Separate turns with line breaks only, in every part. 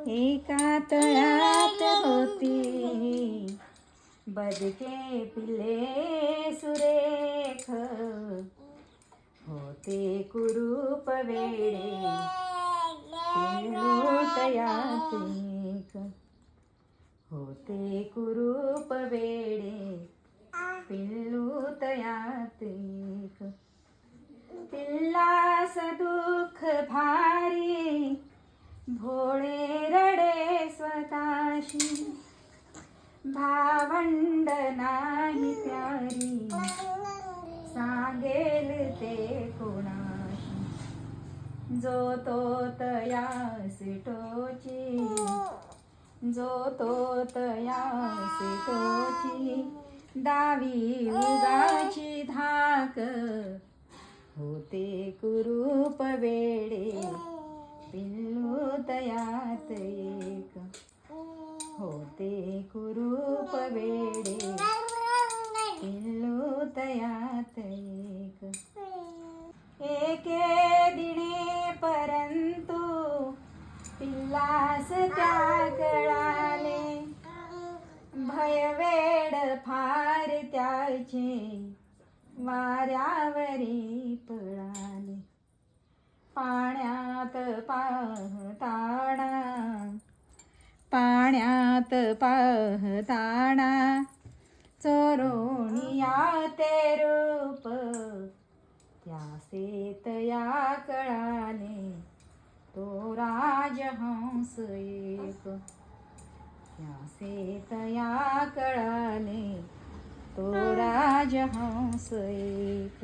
एका तळ्यात होती बदके पिल्ले सुरेख, होते कुरूप वेडे पिल्लू तयात एक, होते कुरूप वेडे पिल्लू तयात एक. पिल्लास दुःख भारी भोळे रडे स्वतःशी, भावंड नाही प्यारी सांगेल ते कोणाशी. जो तो तयास टोची, जो तो तयास टोची, दावी उगाची धाक, होते कुरूप वेडे पिल्लू तयात एक, होते कुरूप वेडे पिल्लू तयात एक. एके दिने परंतु पिल्लास त्या कळाले, भयवेड फार त्याचे वाऱ्यावरी पळाले. पाण्यात पाहताना, पाण्यात पाहताना चोरोनिया ते रूप, त्यासे तया कळाले तो राजहंस एक, त्यासे तया कळाले तो राजहंस एक.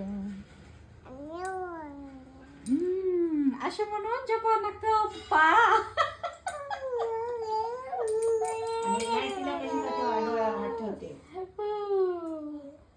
असे म्हणून जपान कप्पा
आणि काय तिला कधी का तेव्हा डोळ्यावर हात ठेवते.